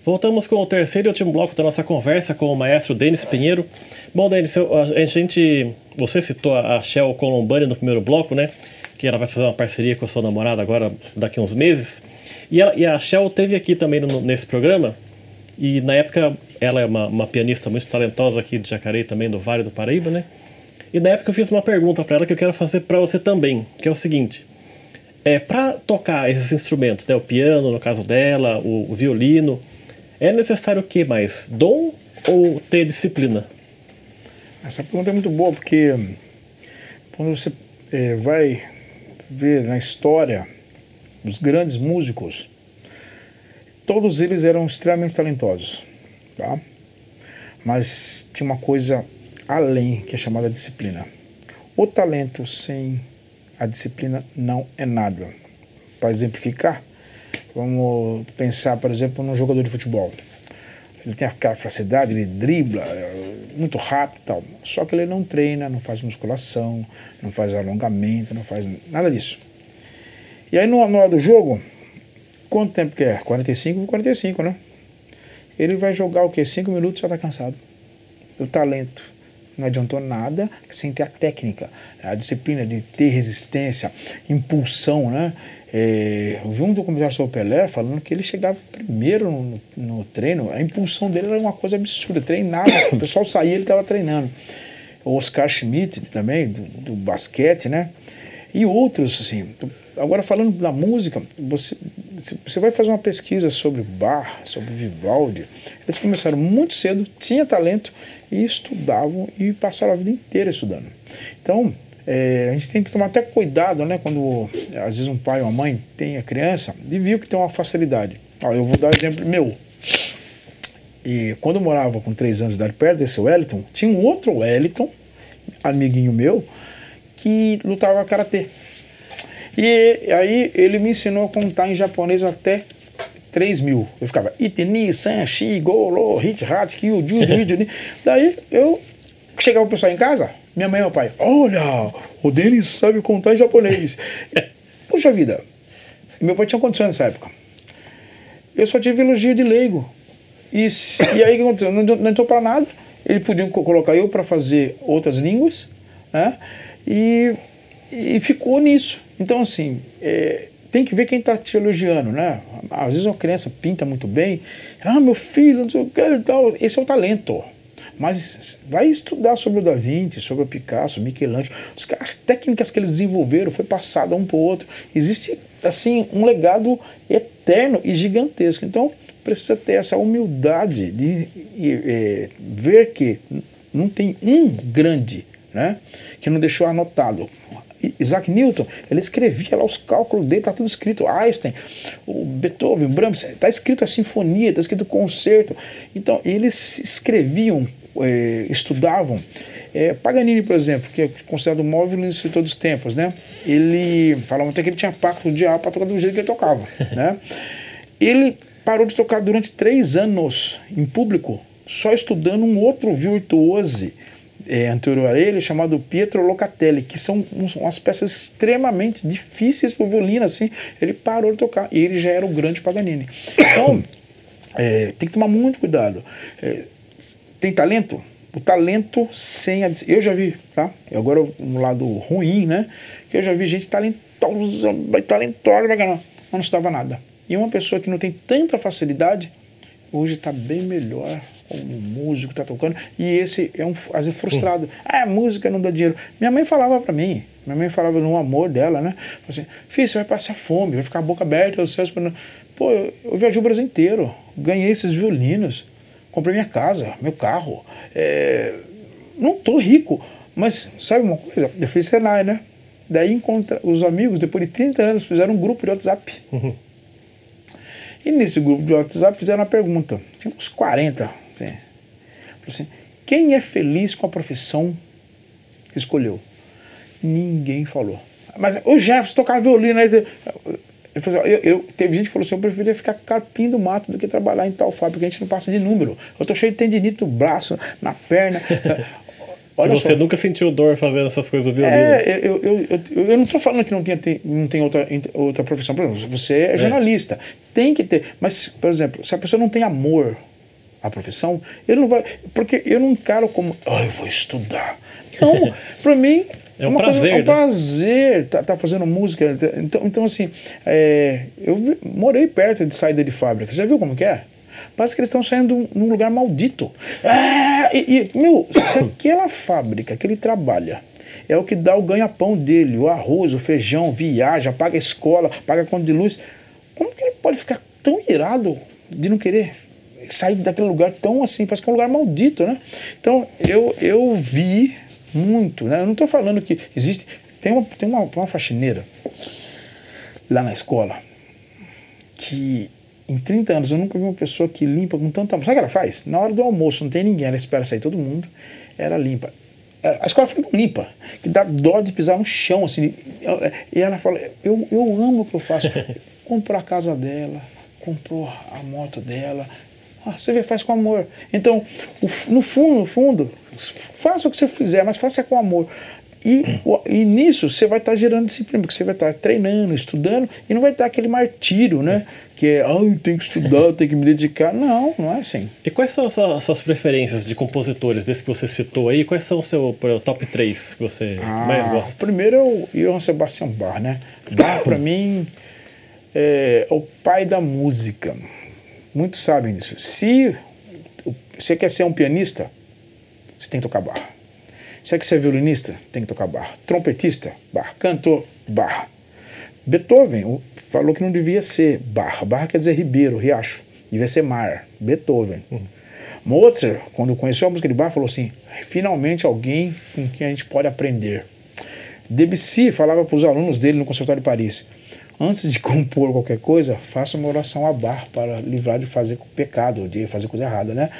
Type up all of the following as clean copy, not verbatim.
Voltamos com o terceiro e último bloco da nossa conversa com o maestro Denis Pinheiro. Bom, Denis, você citou a Shell Columbani no primeiro bloco, né? Que ela vai fazer uma parceria com a sua namorada agora, daqui a uns meses. E a Shell esteve aqui também nesse programa. E na época, ela é uma pianista muito talentosa aqui de Jacareí, também do Vale do Paraíba, né? E na época eu fiz uma pergunta para ela que eu quero fazer para você também, que é o seguinte. Para tocar esses instrumentos, né? O piano, no caso dela, o violino... É necessário o que mais? Dom ou ter disciplina? Essa pergunta é muito boa, porque quando você vai ver na história os grandes músicos, todos eles eram extremamente talentosos, tá? Mas tinha uma coisa além, que é chamada disciplina. O talento sem a disciplina não é nada. Para exemplificar, vamos pensar, por exemplo, num jogador de futebol. Ele tem aquela facilidade, ele dribla muito rápido e tal. Só que ele não treina, não faz musculação, não faz alongamento, não faz nada disso. E aí, na hora do jogo, quanto tempo que é? 45, né? Ele vai jogar o quê? 5 minutos e já está cansado. O talento não adiantou nada sem ter a técnica, a disciplina de ter resistência, impulsão, né? Eu vi um documentário sobre o Pelé falando que ele chegava primeiro no treino, a impulsão dele era uma coisa absurda, treinava, o pessoal saía, ele estava treinando. O Oscar Schmidt também, do basquete, né? E outros, assim. Agora, falando da música, você vai fazer uma pesquisa sobre Bach, sobre Vivaldi. Eles começaram muito cedo, tinham talento e estudavam e passaram a vida inteira estudando. Então, a gente tem que tomar até cuidado, né, quando às vezes um pai ou uma mãe tem a criança e viu que tem uma facilidade. Eu vou dar um exemplo meu. E quando eu morava com 3 anos de idade perto desse Wellington, tinha um outro Wellington, amiguinho meu, que lutava karatê. E aí ele me ensinou a contar em japonês até 3.000. Eu ficava itini, san, shi, go, ro, hit, hat, kyu, ju, ju. Daí eu chegava o pessoal em casa, minha mãe e meu pai, olha, o Denis sabe contar em japonês. Puxa vida, meu pai tinha condições nessa época. Eu só tive elogio de leigo. E aí o que aconteceu? Não entrou para nada. Ele podia colocar eu para fazer outras línguas, né? E ficou nisso. Então, assim, tem que ver quem está te elogiando, né? Às vezes uma criança pinta muito bem. Meu filho, não sei o que, esse é o talento. Mas vai estudar sobre o Da Vinci, sobre o Picasso, Michelangelo. As técnicas que eles desenvolveram foi passada um para o outro. Existe, assim, um legado eterno e gigantesco. Então, precisa ter essa humildade de ver que não tem um grande, né, que não deixou anotado. Isaac Newton, ele escrevia lá os cálculos dele, está tudo escrito. Einstein, o Beethoven, o Brahms, está escrito a sinfonia, está escrito o concerto. Então, eles escreviam, estudavam. Paganini, por exemplo, que é considerado o maior violinista de todos os tempos, né? Ele falava até que ele tinha pacto com o diabo para tocar do jeito que ele tocava, né? Ele parou de tocar durante 3 anos em público, só estudando um outro virtuose anterior a ele, chamado Pietro Locatelli, que são umas peças extremamente difíceis para o violino, assim. Ele parou de tocar e ele já era o grande Paganini. Então, tem que tomar muito cuidado. Tem talento? O talento sem a... Eu já vi, tá? Agora um lado ruim, né? Que eu já vi gente talentosa, mas não estava nada. E uma pessoa que não tem tanta facilidade, hoje está bem melhor como músico, está tocando, e esse é às vezes frustrado. A música não dá dinheiro. Minha mãe falava para mim, no amor dela, né? Assim, filho, você vai passar fome, vai ficar a boca aberta, pô, eu viajei o Brasil inteiro, ganhei esses violinos, comprei minha casa, meu carro, não tô rico, mas sabe uma coisa? Eu fiz Senai, né? Daí os amigos, depois de 30 anos, fizeram um grupo de WhatsApp. E nesse grupo de WhatsApp fizeram uma pergunta, tinha uns 40, assim, quem é feliz com a profissão que escolheu? Ninguém falou. Mas o Jefferson tocava violino, aí teve gente que falou assim, eu preferia ficar carpim do mato do que trabalhar em tal fábrica, porque a gente não passa de número. Eu tô cheio de tendinite no braço, na perna. Olha e você só. nunca sentiu dor fazendo essas coisas do violino. Eu não estou falando que não tem outra profissão. Por exemplo, você é jornalista, tem que ter. Mas, por exemplo, se a pessoa não tem amor à profissão, ele não vai. Porque eu não encaro como, eu vou estudar. Não, para mim. É um prazer. É um prazer tá fazendo música. Então assim, eu morei perto de saída de fábrica. Você já viu como que é? Parece que eles estão saindo num lugar maldito. Meu, se aquela fábrica que ele trabalha é o que dá o ganha-pão dele, o arroz, o feijão, viaja, paga a escola, paga a conta de luz, como que ele pode ficar tão irado de não querer sair daquele lugar tão assim? Parece que é um lugar maldito, né? Então, eu vi muito, né? Eu não estou falando que existe... Tem uma faxineira lá na escola que... Em 30 anos eu nunca vi uma pessoa que limpa com tanta... Sabe o que ela faz? Na hora do almoço não tem ninguém, ela espera sair todo mundo, ela limpa. A escola fica tão limpa, que dá dó de pisar no chão, assim. E ela fala, eu amo o que eu faço. Comprou a casa dela, comprou a moto dela. Você vê, faz com amor. Então, no fundo, faça o que você fizer, mas faça com amor. E nisso você vai estar gerando disciplina, porque você vai estar treinando, estudando, e não vai estar aquele martírio, né? Que é, eu tenho que estudar, eu tenho que me dedicar. Não é assim. E quais são as suas preferências de compositores, desse que você citou aí? Quais são o seu top 3 que você mais gosta? O primeiro é o Johann Sebastian Bach, né? Bach, para mim, é o pai da música. Muitos sabem disso. Se você quer ser um pianista, você tem que tocar Bach. Você quer ser violinista, tem que tocar Bach. Trompetista, Bach. Cantor, Bach. Beethoven falou que não devia ser Bach. Bach quer dizer ribeiro, riacho. Devia ser mar. Beethoven. Mozart, quando conheceu a música de Bach, falou assim, finalmente alguém com quem a gente pode aprender. Debussy falava para os alunos dele no Conservatório de Paris, antes de compor qualquer coisa, faça uma oração a Bach para livrar de fazer pecado, de fazer coisa errada, né?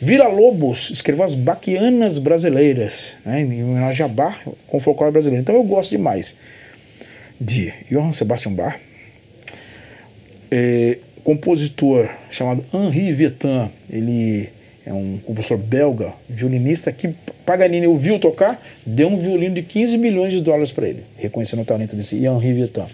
Villa-Lobos escreveu as Bachianas brasileiras, né, em homenagem a Bach com o folclore brasileiro. Então eu gosto demais de Johann Sebastian Bach, compositor chamado Henri Vieuxtemps, ele é um compositor belga, violinista, que Paganini ouviu tocar, deu um violino de 15 milhões de dólares para ele, reconhecendo o talento desse Henri Vieuxtemps.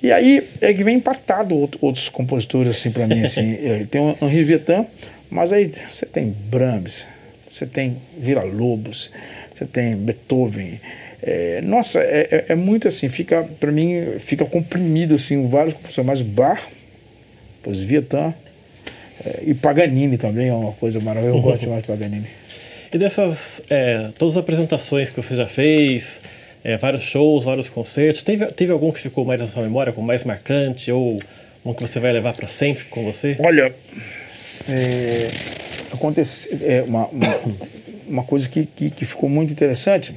E aí é que vem impactado outros compositores assim para mim, assim, tem o Henri Vieuxtemps, mas aí você tem Brahms, você tem Villa-Lobos, você tem Beethoven. Nossa, é muito assim, para mim fica comprimido assim, vários compositores, mas Bach, pois Vieuxtemps, e Paganini também é uma coisa maravilhosa, eu gosto demais de Paganini. E dessas, todas as apresentações que você já fez, vários shows, vários concertos, teve algum que ficou mais na sua memória, como mais marcante, ou um que você vai levar para sempre com você? Olha, aconteceu uma coisa que ficou muito interessante.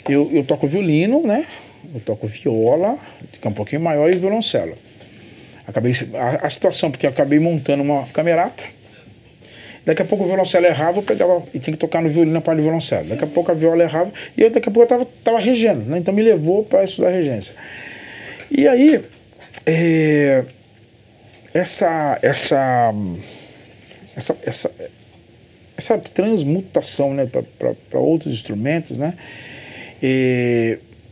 Eu toco violino, né? Eu toco viola, que é um pouquinho maior, e violoncelo. A situação, porque eu acabei montando uma camerata. Daqui a pouco o violoncelo errava, eu pegava e tinha que tocar no violino na parte do violoncelo. Daqui a pouco a viola errava e daqui a pouco eu estava regendo, né? Então me levou para estudar regência. E aí, essa transmutação, né, para outros instrumentos, né?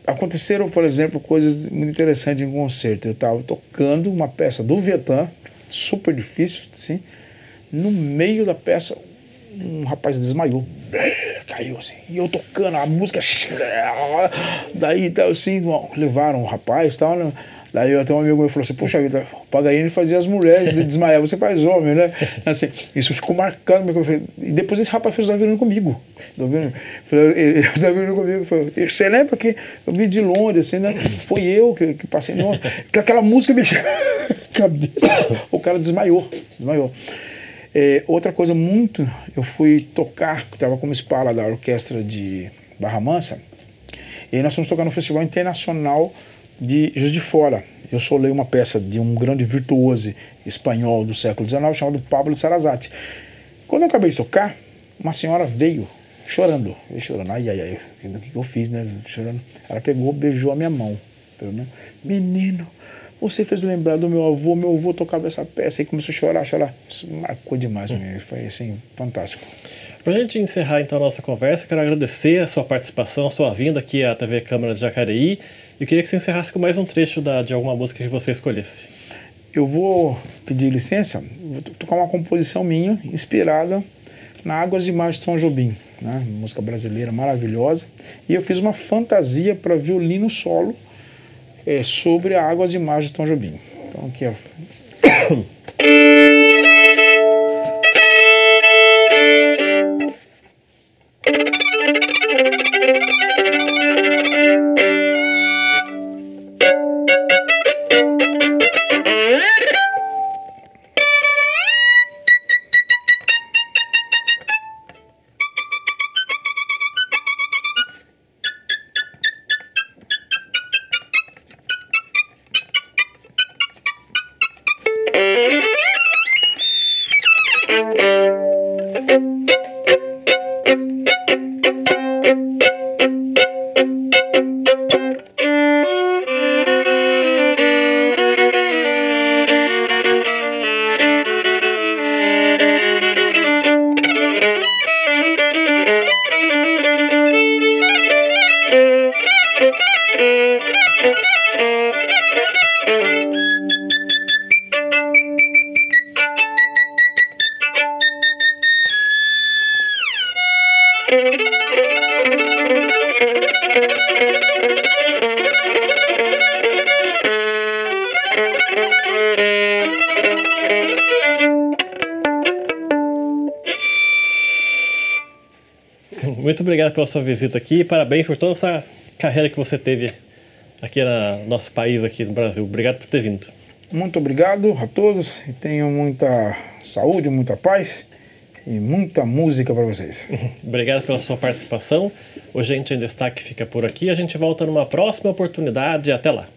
Aconteceram, por exemplo, coisas muito interessantes em concerto. Eu estava tocando uma peça do Vietnã, super difícil, assim. No meio da peça, um rapaz desmaiou, caiu assim. E eu tocando a música, daí assim, levaram o rapaz e tal, né? Daí até um amigo meu falou assim, poxa vida, o Paganini fazia as mulheres desmaiar, você faz homem, né? Assim, isso ficou marcado. E depois esse rapaz fez o violino comigo. Ele fez o violino comigo. Você lembra que eu vi de longe, assim, né? Foi eu que passei, não, que aquela música mexeu a cabeça. O cara desmaiou. Outra coisa muito, eu fui tocar, estava como espala da orquestra de Barra Mansa, e aí nós fomos tocar no Festival Internacional de Juiz de Fora. Eu solei uma peça de um grande virtuoso espanhol do século XIX chamado Pablo de Sarasate. Quando eu acabei de tocar, uma senhora veio chorando, ai, o que eu fiz, né, chorando. Ela pegou, beijou a minha mão, menino, você fez lembrar do meu avô tocava essa peça, e começou a chorar, isso marcou demais, foi assim, fantástico. Para a gente encerrar então a nossa conversa, quero agradecer a sua participação, a sua vinda aqui à TV Câmara de Jacareí. Eu queria que você encerrasse com mais um trecho de alguma música que você escolhesse. Eu vou pedir licença, vou tocar uma composição minha, inspirada na Águas de Março de Tom Jobim, né? Música brasileira maravilhosa. E eu fiz uma fantasia para violino solo sobre a Águas de Março de Tom Jobim. Então aqui, ó. Muito obrigado pela sua visita aqui e parabéns por toda essa carreira que você teve aqui no nosso país, aqui no Brasil. Obrigado por ter vindo. Muito obrigado a todos e tenham muita saúde, muita paz e muita música para vocês. Obrigado pela sua participação. O Gente em Destaque fica por aqui. A gente volta numa próxima oportunidade. Até lá.